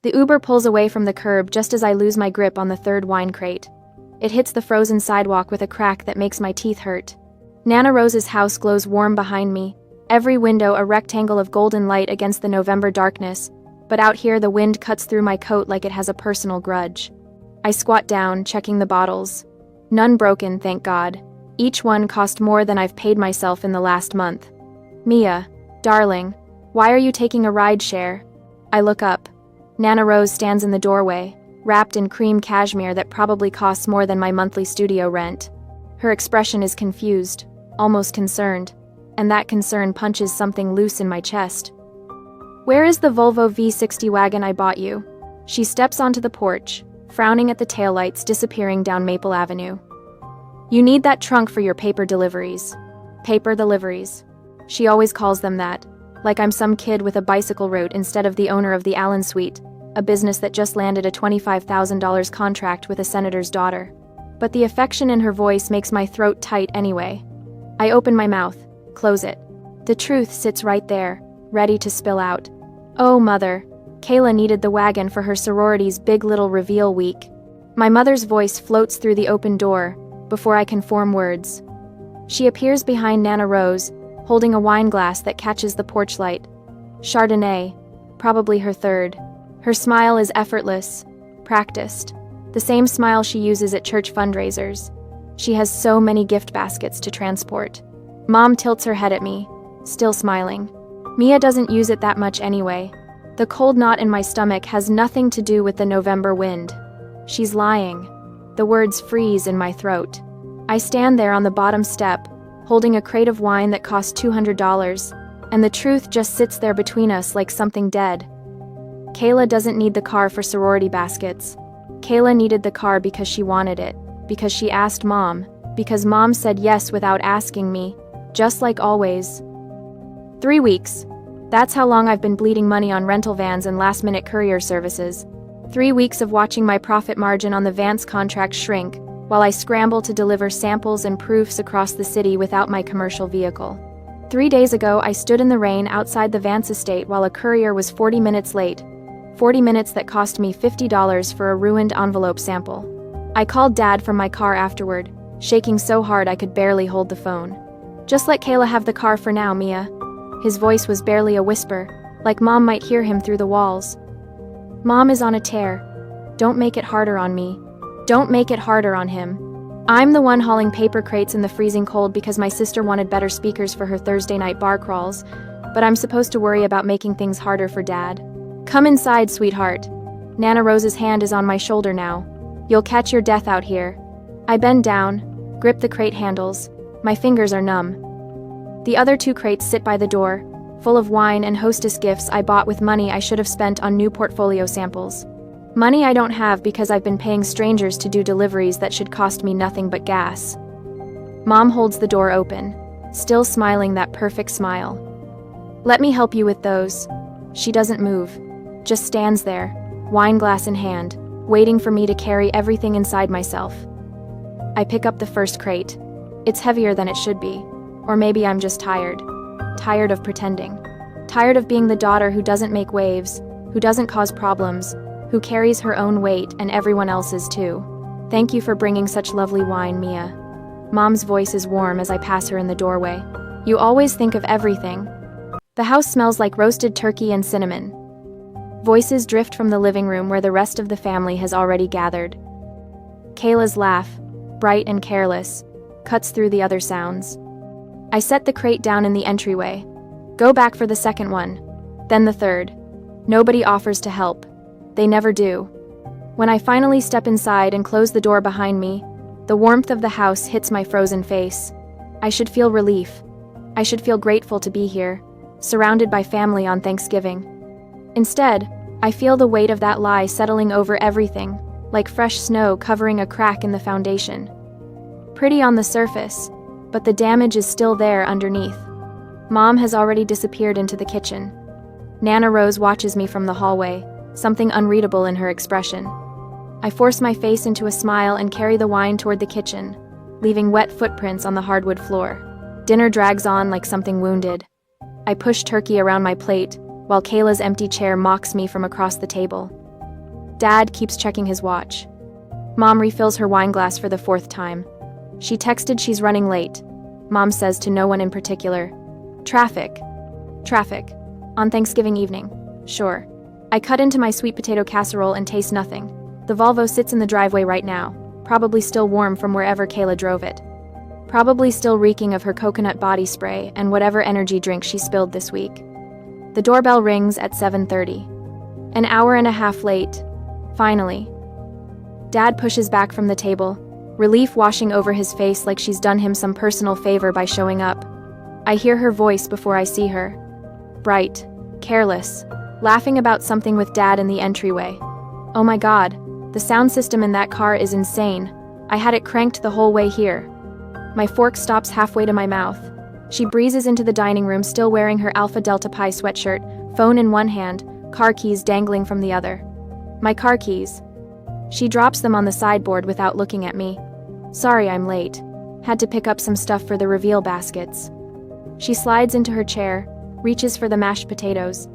The Uber pulls away from the curb just as I lose my grip on the third wine crate. It hits the frozen sidewalk with a crack that makes my teeth hurt. Nana Rose's house glows warm behind me, every window a rectangle of golden light against the November darkness, but out here the wind cuts through my coat like it has a personal grudge. I squat down, checking the bottles. None broken, thank God. Each one cost more than I've paid myself in the last month. Mia, darling, why are you taking a ride share? I look up. Nana Rose stands in the doorway, wrapped in cream cashmere that probably costs more than my monthly studio rent. Her expression is confused, almost concerned, and that concern punches something loose in my chest. Where is the Volvo V60 wagon I bought you? She steps onto the porch, frowning at the taillights disappearing down Maple Avenue. You need that trunk for your paper deliveries. Paper deliveries. She always calls them that, like I'm some kid with a bicycle route instead of the owner of the Allen Suite, a business that just landed a $25,000 contract with a senator's daughter. But the affection in her voice makes my throat tight anyway. I open my mouth, close it. The truth sits right there, ready to spill out. Oh, Mother, Kayla needed the wagon for her sorority's big little reveal week. My mother's voice floats through the open door before I can form words. She appears behind Nana Rose, holding a wine glass that catches the porch light. Chardonnay, probably her third. Her smile is effortless, practiced. The same smile she uses at church fundraisers. She has so many gift baskets to transport. Mom tilts her head at me, still smiling. Mia doesn't use it that much anyway. The cold knot in my stomach has nothing to do with the November wind. She's lying. The words freeze in my throat. I stand there on the bottom step, holding a crate of wine that cost $200, and the truth just sits there between us like something dead. Kayla doesn't need the car for sorority baskets. Kayla needed the car because she wanted it, because she asked Mom, because Mom said yes without asking me, just like always. 3 weeks. That's how long I've been bleeding money on rental vans and last-minute courier services. 3 weeks of watching my profit margin on the Vance contract shrink, while I scramble to deliver samples and proofs across the city without my commercial vehicle. 3 days ago, I stood in the rain outside the Vance estate while a courier was 40 minutes late. 40 minutes that cost me $50 for a ruined envelope sample. I called Dad from my car afterward, shaking so hard I could barely hold the phone. Just let Kayla have the car for now, Mia. His voice was barely a whisper, like Mom might hear him through the walls. Mom is on a tear. Don't make it harder on me. Don't make it harder on him. I'm the one hauling paper crates in the freezing cold because my sister wanted better speakers for her Thursday night bar crawls, but I'm supposed to worry about making things harder for Dad. Come inside, sweetheart. Nana Rose's hand is on my shoulder now. You'll catch your death out here. I bend down, grip the crate handles. My fingers are numb. The other 2 crates sit by the door, full of wine and hostess gifts I bought with money I should have spent on new portfolio samples. Money I don't have because I've been paying strangers to do deliveries that should cost me nothing but gas. Mom holds the door open, still smiling that perfect smile. Let me help you with those. She doesn't move, just stands there, wine glass in hand, waiting for me to carry everything inside myself. I pick up the first crate. It's heavier than it should be, or maybe I'm just tired. Tired of pretending. Tired of being the daughter who doesn't make waves, who doesn't cause problems, who carries her own weight and everyone else's too. Thank you for bringing such lovely wine, Mia. Mom's voice is warm as I pass her in the doorway. You always think of everything. The house smells like roasted turkey and cinnamon. Voices drift from the living room where the rest of the family has already gathered. Kayla's laugh, bright and careless, cuts through the other sounds. I set the crate down in the entryway. Go back for the second one. Then the third. Nobody offers to help. They never do. When I finally step inside and close the door behind me, the warmth of the house hits my frozen face. I should feel relief. I should feel grateful to be here, surrounded by family on Thanksgiving. Instead, I feel the weight of that lie settling over everything, like fresh snow covering a crack in the foundation. Pretty on the surface, but the damage is still there underneath. Mom has already disappeared into the kitchen. Nana Rose watches me from the hallway, something unreadable in her expression. I force my face into a smile and carry the wine toward the kitchen, leaving wet footprints on the hardwood floor. Dinner drags on like something wounded. I push turkey around my plate, while Kayla's empty chair mocks me from across the table. Dad keeps checking his watch. Mom refills her wine glass for the 4th time. She texted she's running late. Mom says to no one in particular. Traffic. Traffic. On Thanksgiving evening. Sure. I cut into my sweet potato casserole and taste nothing. The Volvo sits in the driveway right now, probably still warm from wherever Kayla drove it. Probably still reeking of her coconut body spray and whatever energy drink she spilled this week. The doorbell rings at 7:30. An hour and a half late. Finally. Dad pushes back from the table, relief washing over his face like she's done him some personal favor by showing up. I hear her voice before I see her. Bright, careless, laughing about something with Dad in the entryway. Oh my God, the sound system in that car is insane. I had it cranked the whole way here. My fork stops halfway to my mouth. She breezes into the dining room still wearing her Alpha Delta Pi sweatshirt, phone in one hand, car keys dangling from the other. My car keys. She drops them on the sideboard without looking at me. Sorry I'm late. Had to pick up some stuff for the reveal baskets. She slides into her chair, reaches for the mashed potatoes.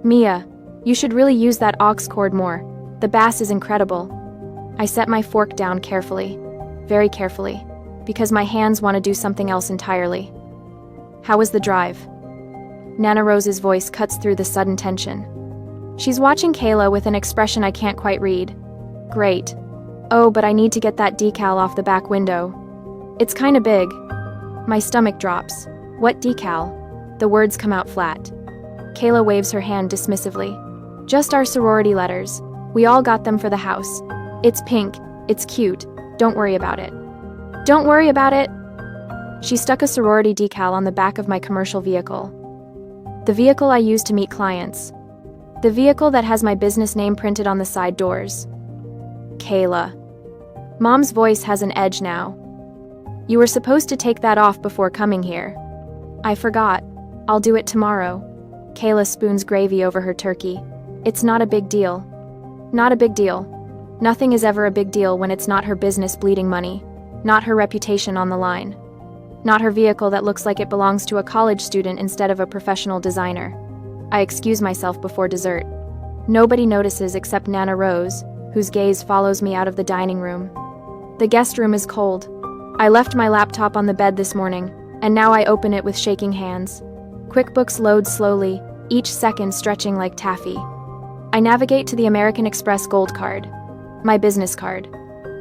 Mia, you should really use that aux cord more. The bass is incredible. I set my fork down carefully, very carefully, because my hands want to do something else entirely. How was the drive? Nana Rose's voice cuts through the sudden tension. She's watching Kayla with an expression I can't quite read. Great. Oh, but I need to get that decal off the back window. It's kinda big. My stomach drops. What decal? The words come out flat. Kayla waves her hand dismissively. Just our sorority letters. We all got them for the house. It's pink. It's cute. Don't worry about it. Don't worry about it! She stuck a sorority decal on the back of my commercial vehicle. The vehicle I use to meet clients. The vehicle that has my business name printed on the side doors. Kayla. Mom's voice has an edge now. You were supposed to take that off before coming here. I forgot. I'll do it tomorrow. Kayla spoons gravy over her turkey. It's not a big deal. Not a big deal. Nothing is ever a big deal when it's not her business bleeding money, not her reputation on the line, not her vehicle that looks like it belongs to a college student instead of a professional designer. I excuse myself before dessert. Nobody notices except Nana Rose, whose gaze follows me out of the dining room. The guest room is cold. I left my laptop on the bed this morning, and now I open it with shaking hands. QuickBooks loads slowly, each second stretching like taffy. I navigate to the American Express Gold card. My business card.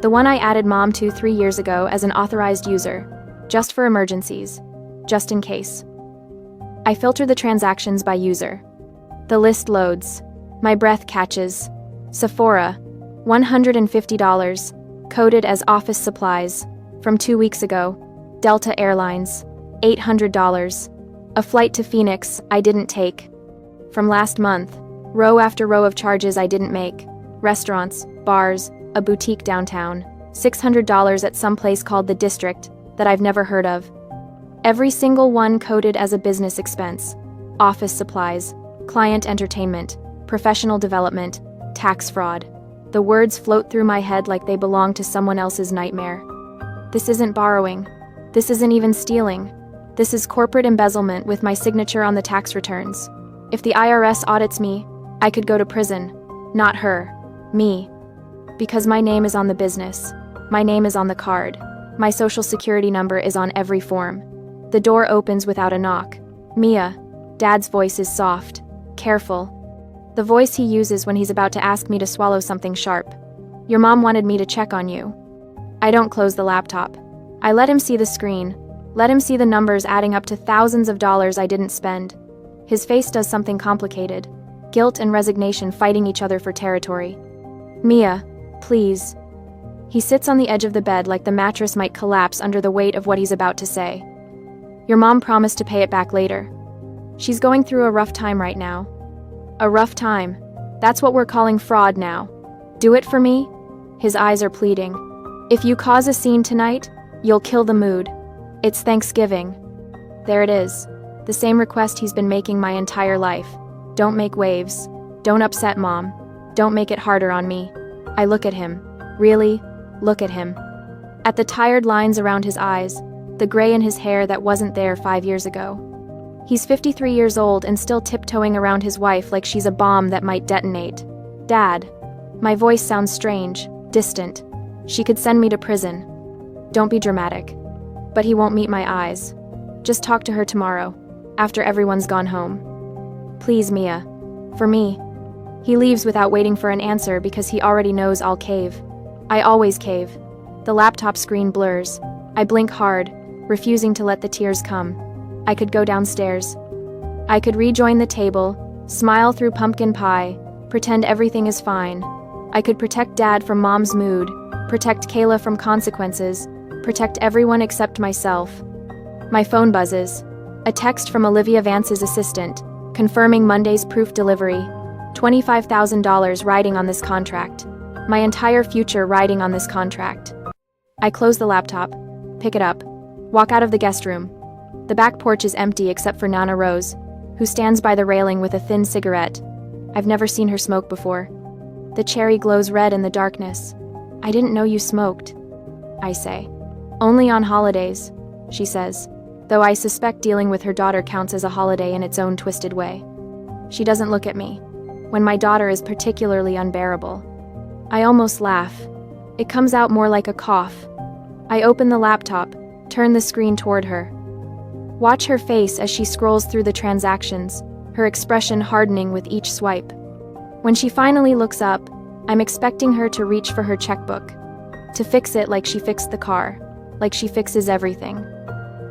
The one I added Mom to 3 years ago as an authorized user. Just for emergencies. Just in case. I filter the transactions by user. The list loads. My breath catches. Sephora. $150. Coded as office supplies. From 2 weeks ago. Delta Airlines. $800. A flight to Phoenix I didn't take. From last month. Row after row of charges I didn't make. Restaurants, bars, a boutique downtown. $600 at some place called The District that I've never heard of. Every single one coded as a business expense. Office supplies, client entertainment, professional development, tax fraud. The words float through my head like they belong to someone else's nightmare. This isn't borrowing. This isn't even stealing. This is corporate embezzlement with my signature on the tax returns. If the IRS audits me, I could go to prison. Not her. Me. Because my name is on the business. My name is on the card. My social security number is on every form. The door opens without a knock. Mia. Dad's voice is soft. Careful. The voice he uses when he's about to ask me to swallow something sharp. Your mom wanted me to check on you. I don't close the laptop. I let him see the screen. Let him see the numbers adding up to thousands of dollars I didn't spend. His face does something complicated. Guilt and resignation fighting each other for territory. Mia, please. He sits on the edge of the bed like the mattress might collapse under the weight of what he's about to say. Your mom promised to pay it back later. She's going through a rough time right now. A rough time. That's what we're calling fraud now. Do it for me? His eyes are pleading. If you cause a scene tonight, you'll kill the mood. It's Thanksgiving. There it is. The same request he's been making my entire life. Don't make waves. Don't upset Mom. Don't make it harder on me. I look at him. Really? Look at him. At the tired lines around his eyes, the gray in his hair that wasn't there 5 years ago. He's 53 years old and still tiptoeing around his wife like she's a bomb that might detonate. Dad. My voice sounds strange, distant. She could send me to prison. Don't be dramatic. But he won't meet my eyes. Just talk to her tomorrow, after everyone's gone home. Please, Mia. For me. He leaves without waiting for an answer because he already knows I'll cave. I always cave. The laptop screen blurs. I blink hard, refusing to let the tears come. I could go downstairs. I could rejoin the table, smile through pumpkin pie, pretend everything is fine. I could protect Dad from Mom's mood, protect Kayla from consequences, protect everyone except myself. My phone buzzes. A text from Olivia Vance's assistant, confirming Monday's proof delivery. $25,000 riding on this contract. My entire future riding on this contract. I close the laptop, pick it up, walk out of the guest room. The back porch is empty except for Nana Rose, who stands by the railing with a thin cigarette. I've never seen her smoke before. The cherry glows red in the darkness. I didn't know you smoked, I say. Only on holidays, she says, though I suspect dealing with her daughter counts as a holiday in its own twisted way. She doesn't look at me, when my daughter is particularly unbearable. I almost laugh. It comes out more like a cough. I open the laptop, turn the screen toward her. Watch her face as she scrolls through the transactions, her expression hardening with each swipe. When she finally looks up, I'm expecting her to reach for her checkbook, to fix it like she fixed the car, like she fixes everything.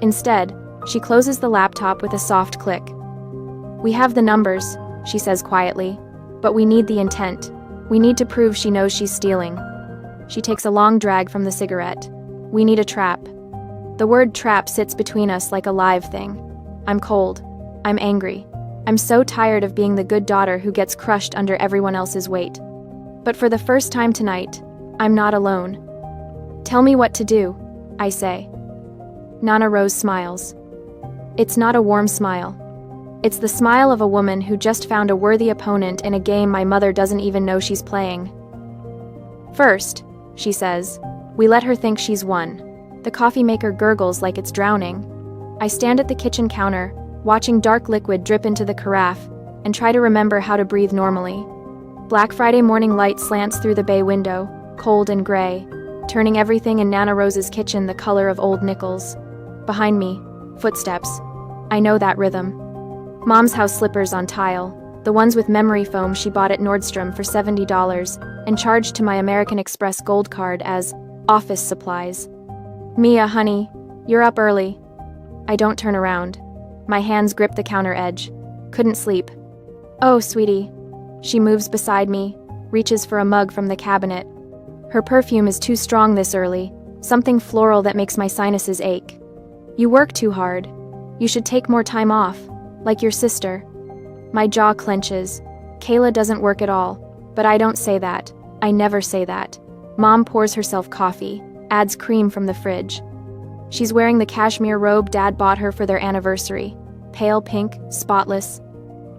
Instead, she closes the laptop with a soft click. We have the numbers, she says quietly, but we need the intent. We need to prove she knows she's stealing. She takes a long drag from the cigarette. We need a trap. The word trap sits between us like a live thing. I'm cold. I'm angry. I'm so tired of being the good daughter who gets crushed under everyone else's weight. But for the first time tonight, I'm not alone. Tell me what to do, I say. Nana Rose smiles. It's not a warm smile. It's the smile of a woman who just found a worthy opponent in a game my mother doesn't even know she's playing. First, she says, we let her think she's won. The coffee maker gurgles like it's drowning. I stand at the kitchen counter, watching dark liquid drip into the carafe, and try to remember how to breathe normally. Black Friday morning light slants through the bay window, cold and gray, turning everything in Nana Rose's kitchen the color of old nickels. Behind me, footsteps. I know that rhythm. Mom's house slippers on tile, the ones with memory foam she bought at Nordstrom for $70 and charged to my American Express gold card as office supplies. Mia, honey, you're up early. I don't turn around. My hands grip the counter edge. Couldn't sleep. Oh, sweetie. She moves beside me, reaches for a mug from the cabinet. Her perfume is too strong this early, something floral that makes my sinuses ache. You work too hard. You should take more time off, like your sister. My jaw clenches. Kayla doesn't work at all, but I don't say that. I never say that. Mom pours herself coffee, adds cream from the fridge. She's wearing the cashmere robe Dad bought her for their anniversary. Pale pink, spotless.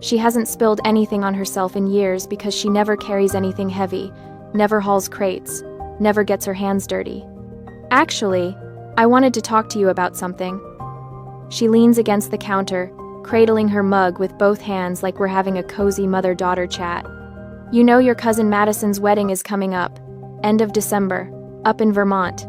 She hasn't spilled anything on herself in years because she never carries anything heavy, never hauls crates, never gets her hands dirty. Actually, I wanted to talk to you about something. She leans against the counter, cradling her mug with both hands like we're having a cozy mother-daughter chat. You know your cousin Madison's wedding is coming up, end of December, up in Vermont.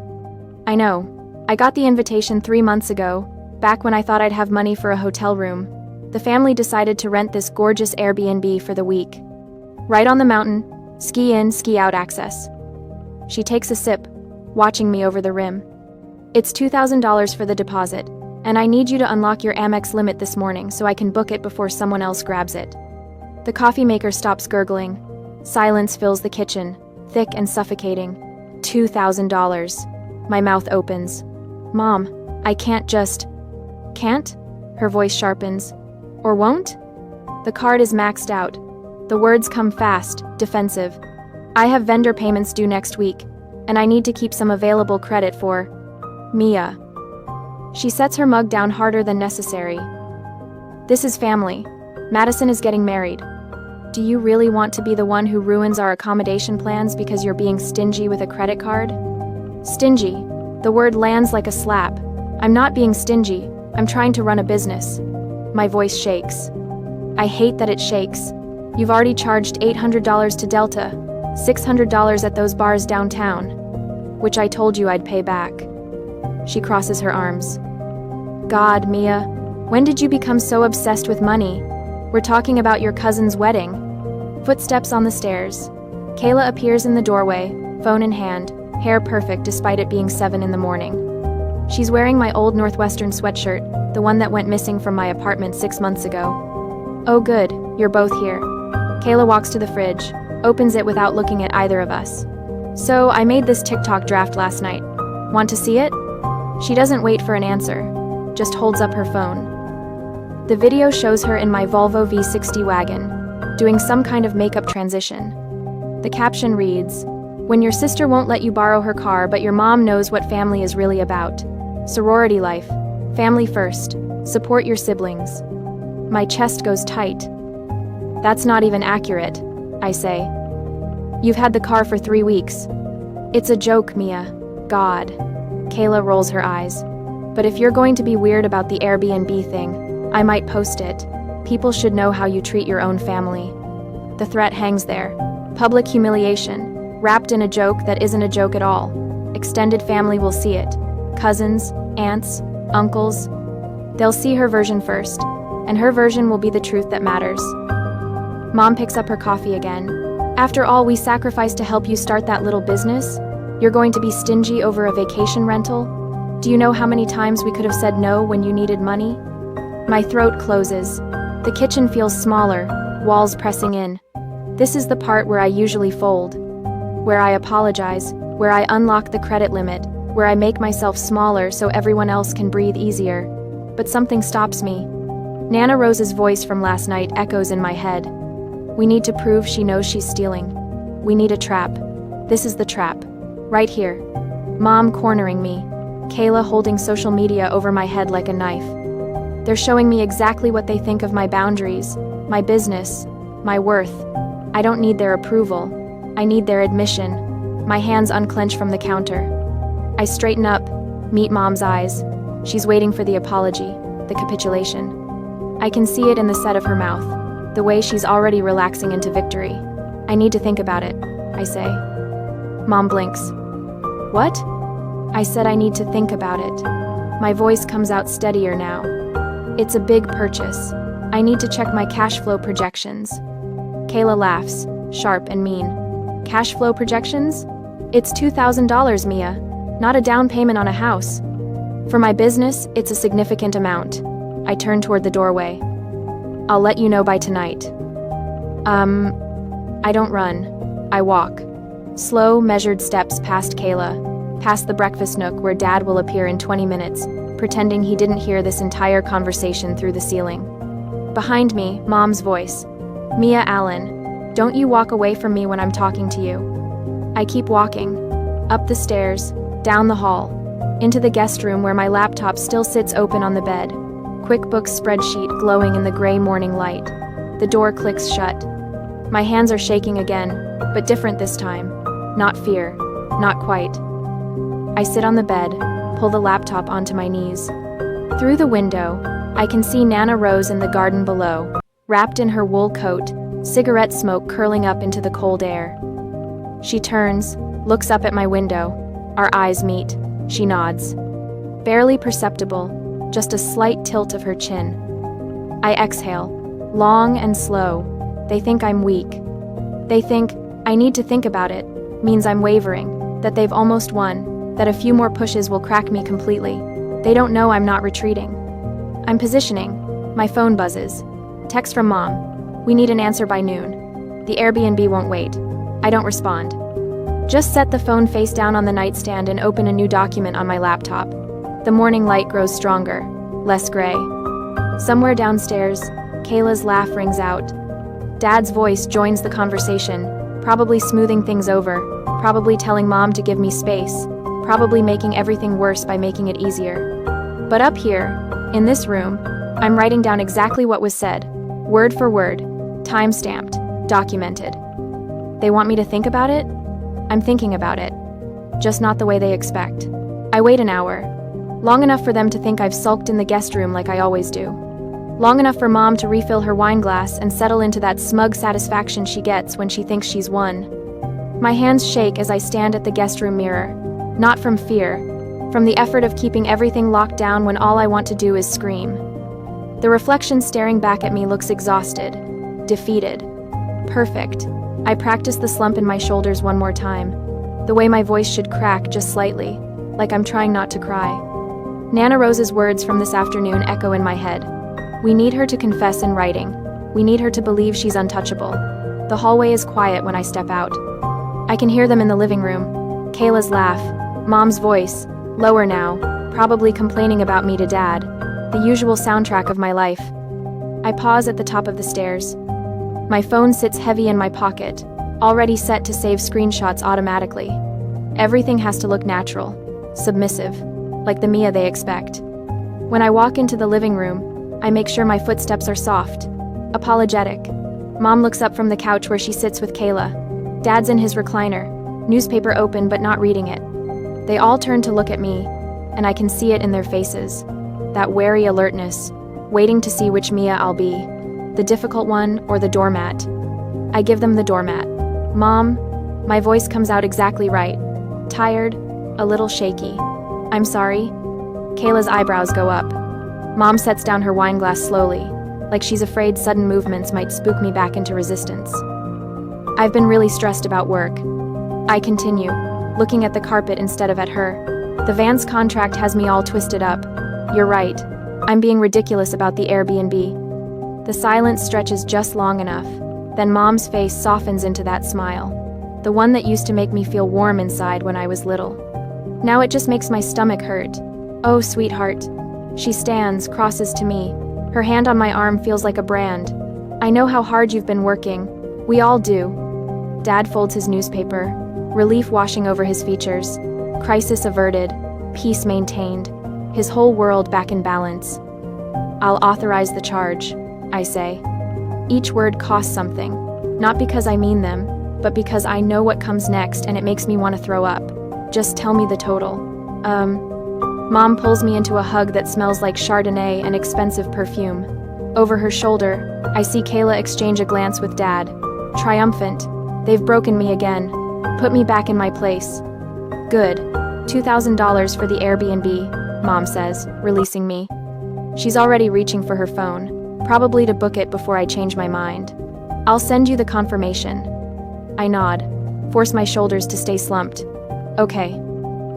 I know. I got the invitation 3 months ago, back when I thought I'd have money for a hotel room. The family decided to rent this gorgeous Airbnb for the week. Right on the mountain, ski in, ski out access. She takes a sip, watching me over the rim. It's $2,000 for the deposit, and I need you to unlock your Amex limit this morning so I can book it before someone else grabs it. The coffee maker stops gurgling. Silence fills the kitchen, thick and suffocating. $2,000. My mouth opens. Mom, I can't just... Can't? Her voice sharpens. Or won't? The card is maxed out. The words come fast, defensive. I have vendor payments due next week, and I need to keep some available credit for... Mia. She sets her mug down harder than necessary. This is family. Madison is getting married. Do you really want to be the one who ruins our accommodation plans because you're being stingy with a credit card? Stingy. The word lands like a slap. I'm not being stingy. I'm trying to run a business. My voice shakes. I hate that it shakes. You've already charged $800 to Delta. $600 at those bars downtown, which I told you I'd pay back. She crosses her arms. God, Mia, when did you become so obsessed with money? We're talking about your cousin's wedding. Footsteps on the stairs. Kayla appears in the doorway, phone in hand, hair perfect despite it being 7 in the morning. She's wearing my old Northwestern sweatshirt, the one that went missing from my apartment 6 months ago. Oh good, you're both here. Kayla walks to the fridge, opens it without looking at either of us. So, I made this TikTok draft last night. Want to see it? She doesn't wait for an answer, just holds up her phone. The video shows her in my Volvo V60 wagon, doing some kind of makeup transition. The caption reads, "When your sister won't let you borrow her car but your mom knows what family is really about. Sorority life. Family first. Support your siblings." My chest goes tight. That's not even accurate, I say. You've had the car for 3 weeks. It's a joke, Mia. God. Kayla rolls her eyes. But if you're going to be weird about the Airbnb thing, I might post it. People should know how you treat your own family. The threat hangs there. Public humiliation, wrapped in a joke that isn't a joke at all. Extended family will see it. Cousins, aunts, uncles. They'll see her version first, and her version will be the truth that matters. Mom picks up her coffee again. After all we sacrificed to help you start that little business, you're going to be stingy over a vacation rental? Do you know how many times we could have said no when you needed money? My throat closes. The kitchen feels smaller, walls pressing in. This is the part where I usually fold. Where I apologize, where I unlock the credit limit, where I make myself smaller so everyone else can breathe easier. But something stops me. Nana Rose's voice from last night echoes in my head. We need to prove she knows she's stealing. We need a trap. This is the trap. Right here. Mom cornering me. Kayla holding social media over my head like a knife. They're showing me exactly what they think of my boundaries, my business, my worth. I don't need their approval. I need their admission. My hands unclench from the counter. I straighten up, meet Mom's eyes. She's waiting for the apology, the capitulation. I can see it in the set of her mouth, the way she's already relaxing into victory. I need to think about it, I say. Mom blinks. What? I said I need to think about it. My voice comes out steadier now. It's a big purchase. I need to check my cash flow projections. Kayla laughs, sharp and mean. Cash flow projections? It's $2,000, Mia, not a down payment on a house. For my business, it's a significant amount. I turn toward the doorway. I'll let you know by tonight. I don't run. I walk. Slow, measured steps past Kayla, past the breakfast nook where Dad will appear in 20 minutes, pretending he didn't hear this entire conversation through the ceiling. Behind me, Mom's voice. Mia Allen, don't you walk away from me when I'm talking to you. I keep walking. Up the stairs, down the hall, into the guest room where my laptop still sits open on the bed. QuickBooks spreadsheet glowing in the gray morning light. The door clicks shut. My hands are shaking again, but different this time. Not fear. Not quite. I sit on the bed, pull the laptop onto my knees. Through the window, I can see Nana Rose in the garden below, wrapped in her wool coat, cigarette smoke curling up into the cold air. She turns, looks up at my window. Our eyes meet. She nods. Barely perceptible, just a slight tilt of her chin. I exhale, long and slow. They think I'm weak. They think, I need to think about it, means I'm wavering, that they've almost won, that a few more pushes will crack me completely. They don't know I'm not retreating. I'm positioning. My phone buzzes. Text from Mom. We need an answer by noon. The Airbnb won't wait. I don't respond. Just set the phone face down on the nightstand and open a new document on my laptop. The morning light grows stronger, less gray. Somewhere downstairs, Kayla's laugh rings out. Dad's voice joins the conversation, probably smoothing things over, probably telling Mom to give me space, probably making everything worse by making it easier. But up here, in this room, I'm writing down exactly what was said, word for word, time-stamped, documented. They want me to think about it? I'm thinking about it. Just not the way they expect. I wait an hour. Long enough for them to think I've sulked in the guest room like I always do. Long enough for Mom to refill her wine glass and settle into that smug satisfaction she gets when she thinks she's won. My hands shake as I stand at the guest room mirror. Not from fear, from the effort of keeping everything locked down when all I want to do is scream. The reflection staring back at me looks exhausted, defeated. Perfect. I practice the slump in my shoulders one more time. The way my voice should crack just slightly, like I'm trying not to cry. Nana Rose's words from this afternoon echo in my head. We need her to confess in writing. We need her to believe she's untouchable. The hallway is quiet when I step out. I can hear them in the living room. Kayla's laugh, Mom's voice, lower now, probably complaining about me to Dad. The usual soundtrack of my life. I pause at the top of the stairs. My phone sits heavy in my pocket, already set to save screenshots automatically. Everything has to look natural, submissive, like the Mia they expect. When I walk into the living room, I make sure my footsteps are soft, apologetic. Mom looks up from the couch where she sits with Kayla. Dad's in his recliner, newspaper open but not reading it. They all turn to look at me, and I can see it in their faces. That wary alertness, waiting to see which Mia I'll be, the difficult one or the doormat. I give them the doormat. Mom, my voice comes out exactly right. Tired, a little shaky. I'm sorry. Kayla's eyebrows go up. Mom sets down her wine glass slowly, like she's afraid sudden movements might spook me back into resistance. I've been really stressed about work. I continue, looking at the carpet instead of at her. The Vance contract has me all twisted up. You're right. I'm being ridiculous about the Airbnb. The silence stretches just long enough. Then Mom's face softens into that smile. The one that used to make me feel warm inside when I was little. Now it just makes my stomach hurt. Oh, sweetheart. She stands, crosses to me. Her hand on my arm feels like a brand. I know how hard you've been working. We all do. Dad folds his newspaper, relief washing over his features. Crisis averted, peace maintained. His whole world back in balance. I'll authorize the charge, I say. Each word costs something, not because I mean them, but because I know what comes next and it makes me want to throw up. Just tell me the total. Mom pulls me into a hug that smells like Chardonnay and expensive perfume. Over her shoulder, I see Kayla exchange a glance with Dad. Triumphant. They've broken me again. Put me back in my place. Good. $2,000 for the Airbnb, Mom says, releasing me. She's already reaching for her phone, probably to book it before I change my mind. I'll send you the confirmation. I nod, force my shoulders to stay slumped. Okay.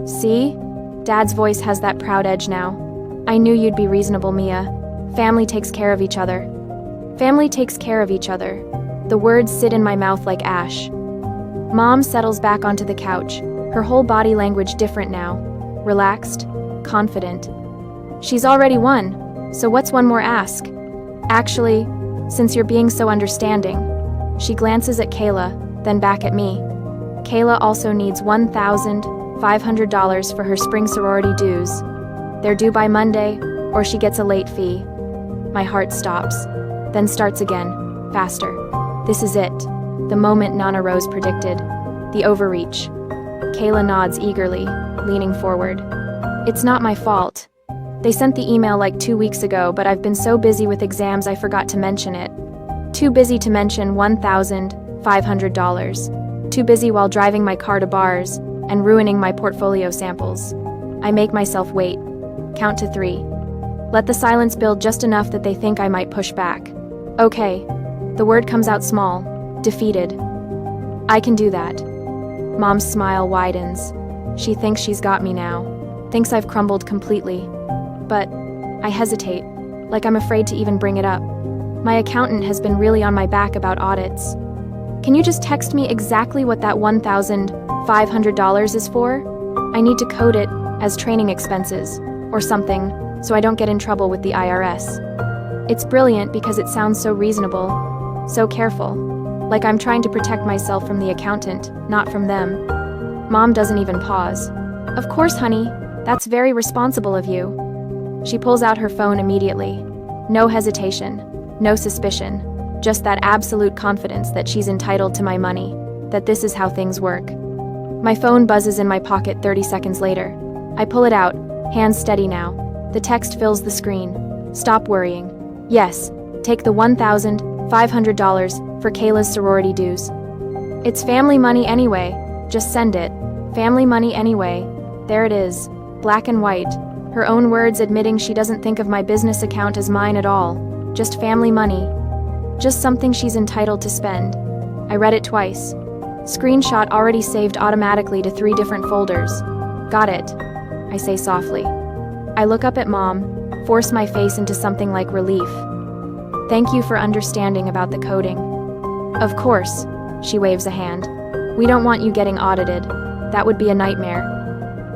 See? Dad's voice has that proud edge now. I knew you'd be reasonable, Mia. Family takes care of each other. Family takes care of each other. The words sit in my mouth like ash. Mom settles back onto the couch, her whole body language different now. Relaxed, confident. She's already won, so what's one more ask? Actually, since you're being so understanding. She glances at Kayla, then back at me. Kayla also needs $1,500 for her spring sorority dues. They're due by Monday, or she gets a late fee. My heart stops, then starts again, faster. This is it, the moment Nana Rose predicted. The overreach. Kayla nods eagerly, leaning forward. It's not my fault. They sent the email like 2 weeks ago, but I've been so busy with exams I forgot to mention it. Too busy to mention $1,500. Too busy while driving my car to bars and ruining my portfolio samples. I make myself wait. Count to 3. Let the silence build just enough that they think I might push back. Okay. The word comes out small, defeated. I can do that. Mom's smile widens. She thinks she's got me now. Thinks I've crumbled completely. But I hesitate, like I'm afraid to even bring it up. My accountant has been really on my back about audits. Can you just text me exactly what that $1,500 is for? I need to code it as training expenses, or something, so I don't get in trouble with the IRS. It's brilliant because it sounds so reasonable, so careful, like I'm trying to protect myself from the accountant, not from them. Mom doesn't even pause. Of course, honey, that's very responsible of you. She pulls out her phone immediately. No hesitation, no suspicion, just that absolute confidence that she's entitled to my money, that this is how things work. My phone buzzes in my pocket 30 seconds later. I pull it out, hands steady now. The text fills the screen. Stop worrying. Yes, take the $1,500 for Kayla's sorority dues. It's family money anyway. Just send it. Family money anyway. There it is. Black and white. Her own words admitting she doesn't think of my business account as mine at all. Just family money. Just something she's entitled to spend. I read it twice. Screenshot already saved automatically to 3 different folders. Got it, I say softly. I look up at Mom, force my face into something like relief. Thank you for understanding about the coding. Of course, she waves a hand. We don't want you getting audited. That would be a nightmare.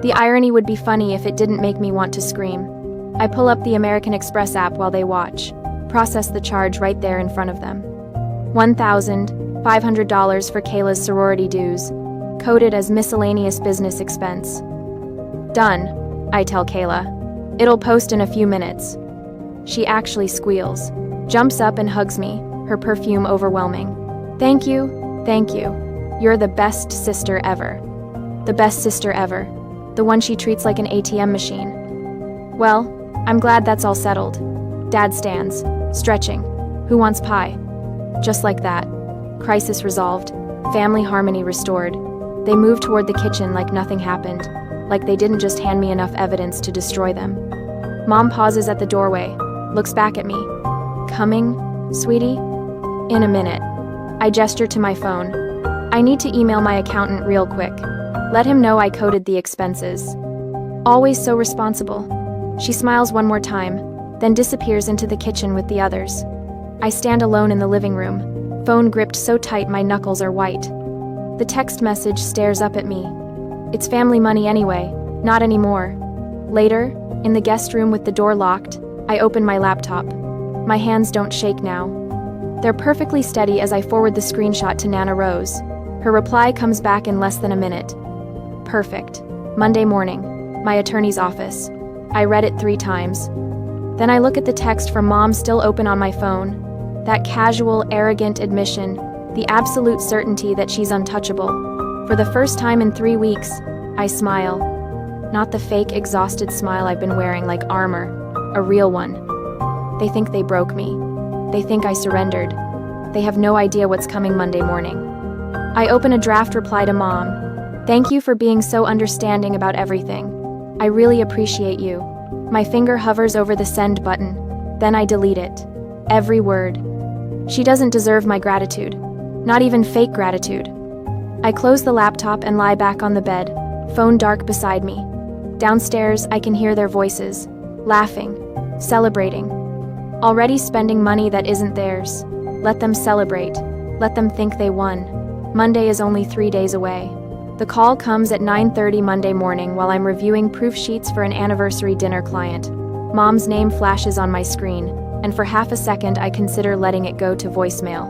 The irony would be funny if it didn't make me want to scream. I pull up the American Express app while they watch, process the charge right there in front of them. $1,500 for Kayla's sorority dues, coded as miscellaneous business expense. Done, I tell Kayla. It'll post in a few minutes. She actually squeals, jumps up and hugs me, her perfume overwhelming. Thank you, thank you. You're the best sister ever. The best sister ever. The one she treats like an ATM machine. Well, I'm glad that's all settled. Dad stands, stretching. Who wants pie? Just like that. Crisis resolved. Family harmony restored. They move toward the kitchen like nothing happened, like they didn't just hand me enough evidence to destroy them. Mom pauses at the doorway, looks back at me. Coming, sweetie? In a minute. I gesture to my phone. I need to email my accountant real quick. Let him know I coded the expenses. Always so responsible. She smiles one more time, then disappears into the kitchen with the others. I stand alone in the living room, phone gripped so tight my knuckles are white. The text message stares up at me. It's family money anyway, not anymore. Later, in the guest room with the door locked, I open my laptop. My hands don't shake now. They're perfectly steady as I forward the screenshot to Nana Rose. Her reply comes back in less than a minute. Perfect. Monday morning. My attorney's office. I read it 3 times. Then I look at the text from Mom still open on my phone. That casual, arrogant admission, the absolute certainty that she's untouchable. For the first time in 3 weeks, I smile. Not the fake, exhausted smile I've been wearing like armor. A real one. They think they broke me. They think I surrendered. They have no idea what's coming Monday morning. I open a draft reply to Mom. Thank you for being so understanding about everything. I really appreciate you. My finger hovers over the send button. Then I delete it. Every word. She doesn't deserve my gratitude. Not even fake gratitude. I close the laptop and lie back on the bed, phone dark beside me. Downstairs, I can hear their voices, laughing, celebrating. Already spending money that isn't theirs. Let them celebrate. Let them think they won. Monday is only 3 days away. The call comes at 9:30 Monday morning while I'm reviewing proof sheets for an anniversary dinner client. Mom's name flashes on my screen, and for half a second I consider letting it go to voicemail.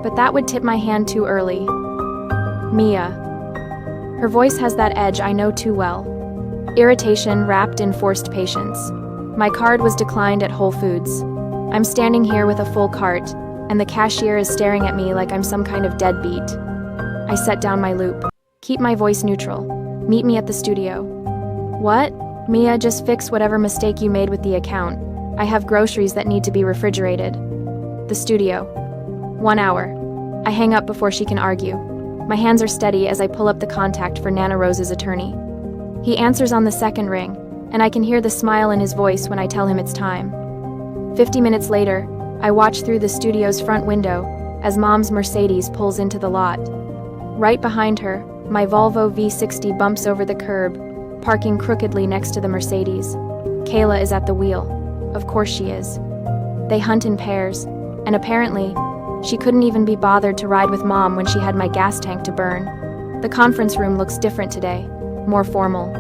But that would tip my hand too early. Mia. Her voice has that edge I know too well. Irritation wrapped in forced patience. My card was declined at Whole Foods. I'm standing here with a full cart, and the cashier is staring at me like I'm some kind of deadbeat. I set down my loop. Keep my voice neutral. Meet me at the studio. What? Mia, just fix whatever mistake you made with the account. I have groceries that need to be refrigerated. The studio. 1 hour. I hang up before she can argue. My hands are steady as I pull up the contact for Nana Rose's attorney. He answers on the second ring, and I can hear the smile in his voice when I tell him it's time. 50 minutes later, I watch through the studio's front window as Mom's Mercedes pulls into the lot. Right behind her, my Volvo V60 bumps over the curb, parking crookedly next to the Mercedes. Kayla is at the wheel. Of course she is. They hunt in pairs, and apparently, she couldn't even be bothered to ride with Mom when she had my gas tank to burn. The conference room looks different today, more formal.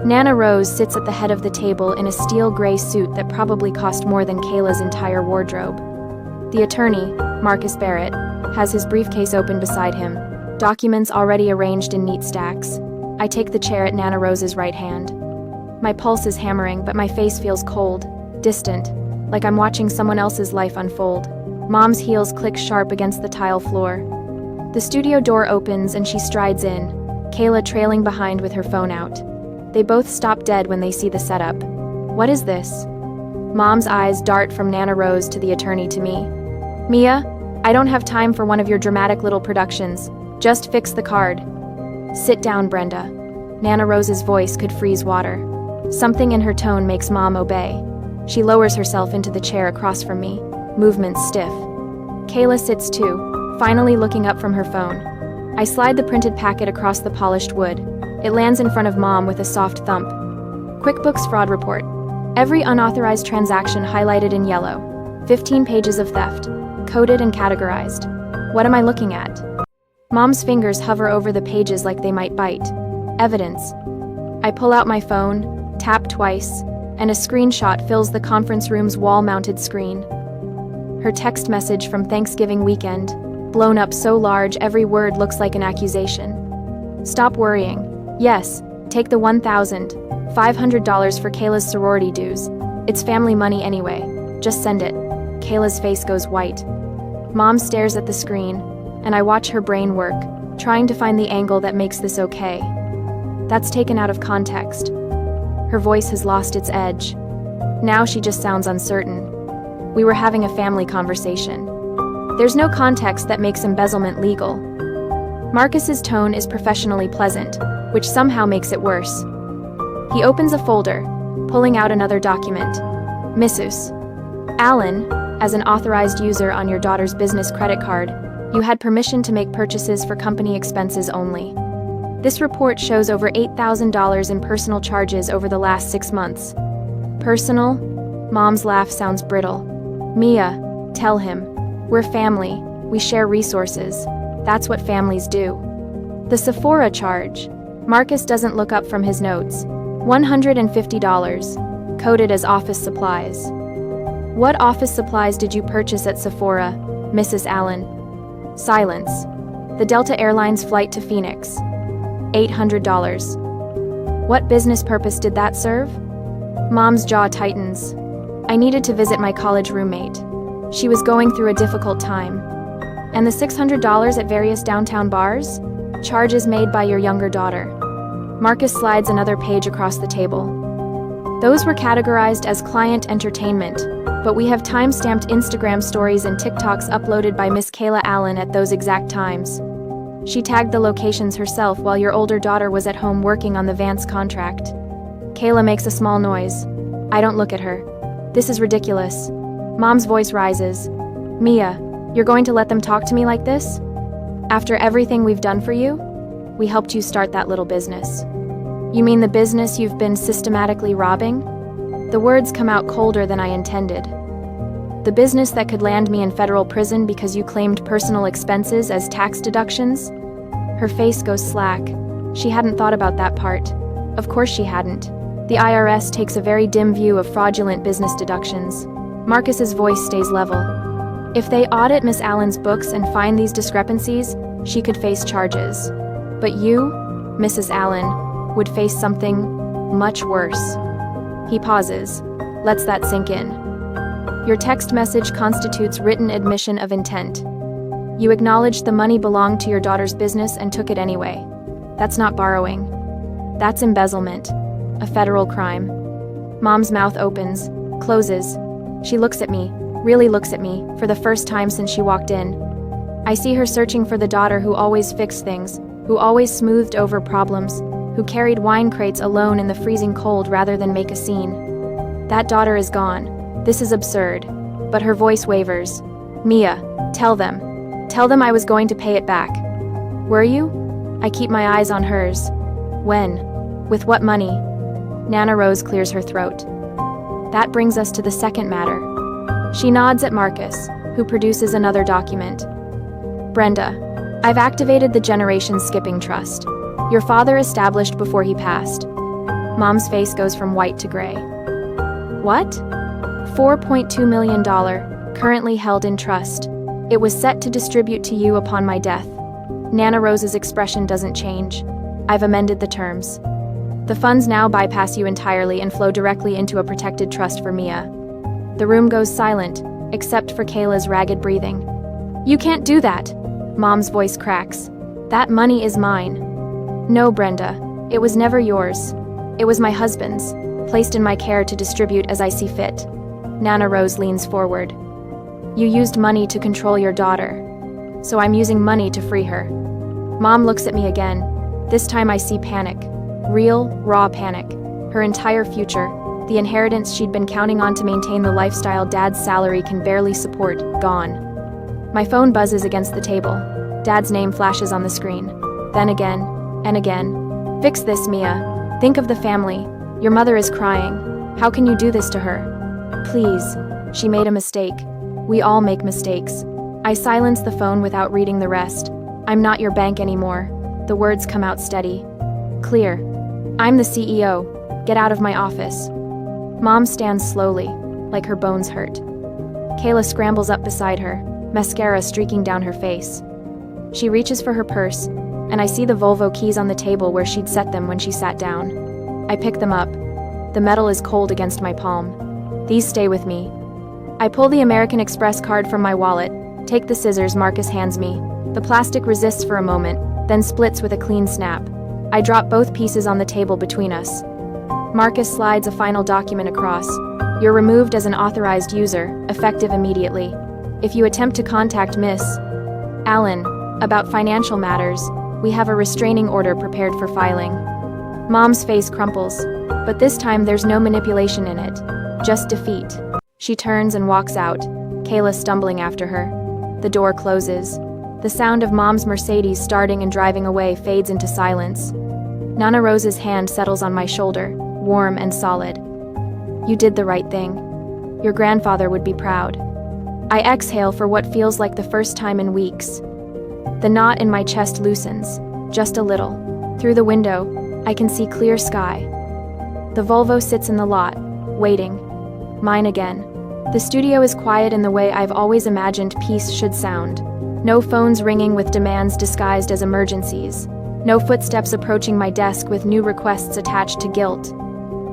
Nana Rose sits at the head of the table in a steel gray suit that probably cost more than Kayla's entire wardrobe. The attorney, Marcus Barrett, has his briefcase open beside him, documents already arranged in neat stacks. I take the chair at Nana Rose's right hand. My pulse is hammering, but my face feels cold, distant, like I'm watching someone else's life unfold. Mom's heels click sharp against the tile floor. The studio door opens and she strides in, Kayla trailing behind with her phone out. They both stop dead when they see the setup. What is this? Mom's eyes dart from Nana Rose to the attorney to me. Mia, I don't have time for one of your dramatic little productions. Just fix the card. Sit down, Brenda. Nana Rose's voice could freeze water. Something in her tone makes Mom obey. She lowers herself into the chair across from me, movements stiff. Kayla sits too, finally looking up from her phone. I slide the printed packet across the polished wood. It lands in front of Mom with a soft thump. QuickBooks fraud report. Every unauthorized transaction highlighted in yellow. 15 pages of theft, coded and categorized. What am I looking at? Mom's fingers hover over the pages like they might bite. Evidence. I pull out my phone, tap twice, and a screenshot fills the conference room's wall-mounted screen. Her text message from Thanksgiving weekend, blown up so large every word looks like an accusation. Stop worrying. Yes, take the $1,500 for Kayla's sorority dues. It's family money anyway. Just send it. Kayla's face goes white. Mom stares at the screen, and I watch her brain work, trying to find the angle that makes this okay. That's taken out of context. Her voice has lost its edge. Now she just sounds uncertain. We were having a family conversation. There's no context that makes embezzlement legal. Marcus's tone is professionally pleasant, which somehow makes it worse. He opens a folder, pulling out another document. Mrs. Allen, as an authorized user on your daughter's business credit card, you had permission to make purchases for company expenses only. This report shows over $8,000 in personal charges over the last 6 months. Personal? Mom's laugh sounds brittle. Mia, tell him. We're family. We share resources. That's what families do. The Sephora charge. Marcus doesn't look up from his notes. $150, coded as office supplies. What office supplies did you purchase at Sephora, Mrs. Allen? Silence. The Delta Airlines flight to Phoenix. $800. What business purpose did that serve? Mom's jaw tightens. I needed to visit my college roommate. She was going through a difficult time. And the $600 at various downtown bars? Charges made by your younger daughter. Marcus slides another page across the table. Those were categorized as client entertainment, but we have time-stamped Instagram stories and TikToks uploaded by Miss Kayla Allen at those exact times. She tagged the locations herself while your older daughter was at home working on the Vance contract. Kayla makes a small noise. I don't look at her. This is ridiculous. Mom's voice rises. Mia, you're going to let them talk to me like this? After everything we've done for you? We helped you start that little business. You mean the business you've been systematically robbing? The words come out colder than I intended. The business that could land me in federal prison because you claimed personal expenses as tax deductions? Her face goes slack. She hadn't thought about that part. Of course she hadn't. The IRS takes a very dim view of fraudulent business deductions. Marcus's voice stays level. If they audit Miss Allen's books and find these discrepancies, she could face charges. But you, Mrs. Allen, would face something much worse. He pauses, lets that sink in. Your text message constitutes written admission of intent. You acknowledged the money belonged to your daughter's business and took it anyway. That's not borrowing. That's embezzlement, a federal crime. Mom's mouth opens, closes. She looks at me, really looks at me, for the first time since she walked in. I see her searching for the daughter who always fixed things, who always smoothed over problems, who carried wine crates alone in the freezing cold rather than make a scene. That daughter is gone. This is absurd. But her voice wavers. Mia, tell them. Tell them I was going to pay it back. Were you? I keep my eyes on hers. When? With what money? Nana Rose clears her throat. That brings us to the second matter. She nods at Marcus, who produces another document. Brenda, I've activated the Generation Skipping Trust. Your father established before he passed. Mom's face goes from white to gray. What? $4.2 million, currently held in trust. It was set to distribute to you upon my death. Nana Rose's expression doesn't change. I've amended the terms. The funds now bypass you entirely and flow directly into a protected trust for Mia. The room goes silent, except for Kayla's ragged breathing. You can't do that! Mom's voice cracks. That money is mine. No, Brenda, it was never yours. It was my husband's, placed in my care to distribute as I see fit. Nana Rose leans forward. You used money to control your daughter, so I'm using money to free her. Mom looks at me again. This time I see panic. Real, raw panic. Her entire future, the inheritance she'd been counting on to maintain the lifestyle Dad's salary can barely support, gone. My phone buzzes against the table. Dad's name flashes on the screen. Then again, and again. Fix this, Mia. Think of the family. Your mother is crying. How can you do this to her? Please. She made a mistake. We all make mistakes. I silence the phone without reading the rest. I'm not your bank anymore. The words come out steady. Clear. I'm the CEO. Get out of my office. Mom stands slowly, like her bones hurt. Kayla scrambles up beside her, mascara streaking down her face. She reaches for her purse, and I see the Volvo keys on the table where she'd set them when she sat down. I pick them up. The metal is cold against my palm. These stay with me. I pull the American Express card from my wallet, take the scissors Marcus hands me. The plastic resists for a moment, then splits with a clean snap. I drop both pieces on the table between us. Marcus slides a final document across. You're removed as an authorized user, effective immediately. If you attempt to contact Miss Allen about financial matters, we have a restraining order prepared for filing. Mom's face crumples, but this time there's no manipulation in it, just defeat. She turns and walks out, Kayla stumbling after her. The door closes. The sound of Mom's Mercedes starting and driving away fades into silence. Nana Rose's hand settles on my shoulder, warm and solid. You did the right thing. Your grandfather would be proud. I exhale for what feels like the first time in weeks. The knot in my chest loosens, just a little. Through the window, I can see clear sky. The Volvo sits in the lot, waiting. Mine again. The studio is quiet in the way I've always imagined peace should sound. No phones ringing with demands disguised as emergencies. No footsteps approaching my desk with new requests attached to guilt.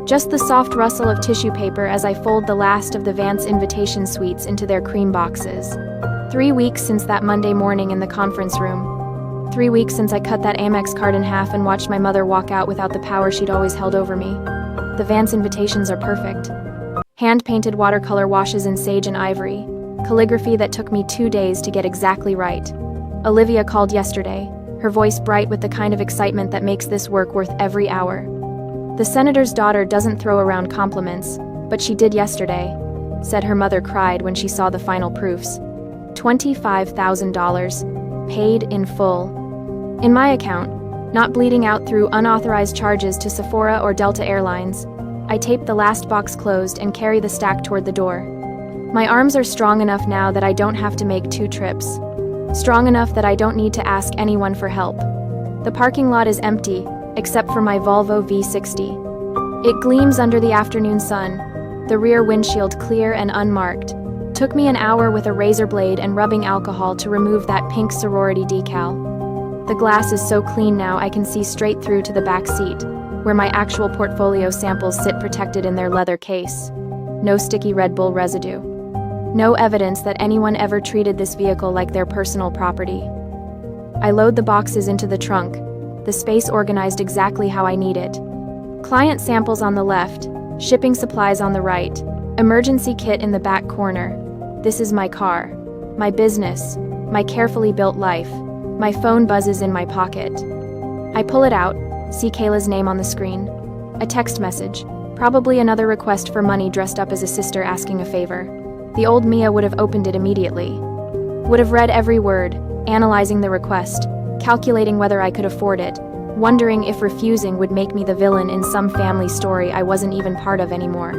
Just the soft rustle of tissue paper as I fold the last of the Vance invitation suites into their cream boxes. 3 weeks since that Monday morning in the conference room. 3 weeks since I cut that Amex card in half and watched my mother walk out without the power she'd always held over me. The Vance invitations are perfect. Hand-painted watercolor washes in sage and ivory. Calligraphy that took me 2 days to get exactly right. Olivia called yesterday, her voice bright with the kind of excitement that makes this work worth every hour. The senator's daughter doesn't throw around compliments, but she did yesterday, said her mother cried when she saw the final proofs. $25,000, paid in full. In my account, not bleeding out through unauthorized charges to Sephora or Delta Airlines. I tape the last box closed and carry the stack toward the door. My arms are strong enough now that I don't have to make 2 trips. Strong enough that I don't need to ask anyone for help. The parking lot is empty, except for my Volvo V60. It gleams under the afternoon sun, the rear windshield clear and unmarked. Took me an hour with a razor blade and rubbing alcohol to remove that pink sorority decal. The glass is so clean now I can see straight through to the back seat, where my actual portfolio samples sit protected in their leather case. No sticky Red Bull residue. No evidence that anyone ever treated this vehicle like their personal property. I load the boxes into the trunk, the space organized exactly how I need it. Client samples on the left, shipping supplies on the right, emergency kit in the back corner. This is my car, my business, my carefully built life. My phone buzzes in my pocket. I pull it out, see Kayla's name on the screen. A text message, probably another request for money dressed up as a sister asking a favor. The old Mia would have opened it immediately. Would have read every word, analyzing the request, calculating whether I could afford it, wondering if refusing would make me the villain in some family story I wasn't even part of anymore.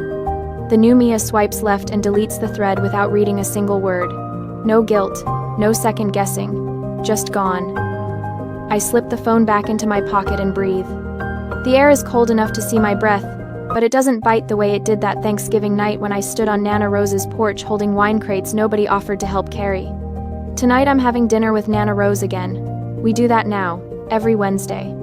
The new Mia swipes left and deletes the thread without reading a single word. No guilt, no second guessing, just gone. I slip the phone back into my pocket and breathe. The air is cold enough to see my breath, but it doesn't bite the way it did that Thanksgiving night when I stood on Nana Rose's porch holding wine crates nobody offered to help carry. Tonight I'm having dinner with Nana Rose again. We do that now, every Wednesday.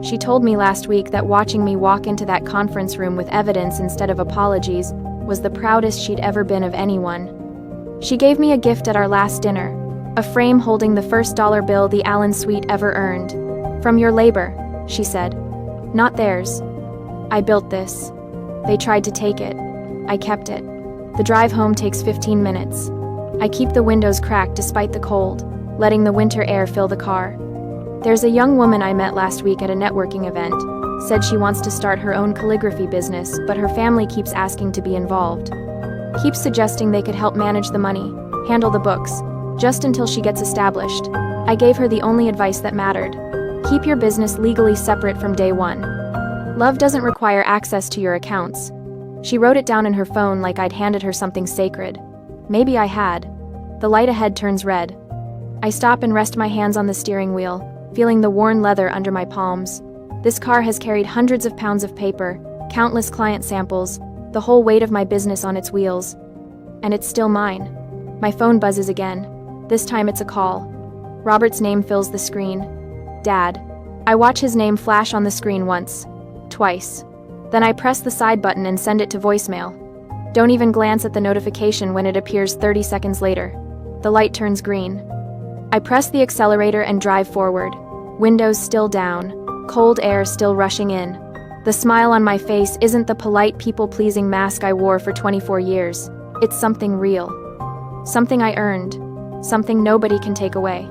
She told me last week that watching me walk into that conference room with evidence instead of apologies was the proudest she'd ever been of anyone. She gave me a gift at our last dinner, a frame holding the first dollar bill the Allen suite ever earned. From your labor, she said. Not theirs. I built this. They tried to take it. I kept it. The drive home takes 15 minutes. I keep the windows cracked despite the cold, letting the winter air fill the car. There's a young woman I met last week at a networking event. Said she wants to start her own calligraphy business, but her family keeps asking to be involved. Keeps suggesting they could help manage the money, handle the books, just until she gets established. I gave her the only advice that mattered. Keep your business legally separate from day one. Love doesn't require access to your accounts. She wrote it down in her phone like I'd handed her something sacred. Maybe I had. The light ahead turns red. I stop and rest my hands on the steering wheel, feeling the worn leather under my palms. This car has carried hundreds of pounds of paper, countless client samples, the whole weight of my business on its wheels. And it's still mine. My phone buzzes again. This time it's a call. Robert's name fills the screen. Dad. I watch his name flash on the screen once, twice. Then I press the side button and send it to voicemail. Don't even glance at the notification when it appears 30 seconds later. The light turns green. I press the accelerator and drive forward. Windows still down, cold air still rushing in. The smile on my face isn't the polite people-pleasing mask I wore for 24 years. It's something real. Something I earned. Something nobody can take away.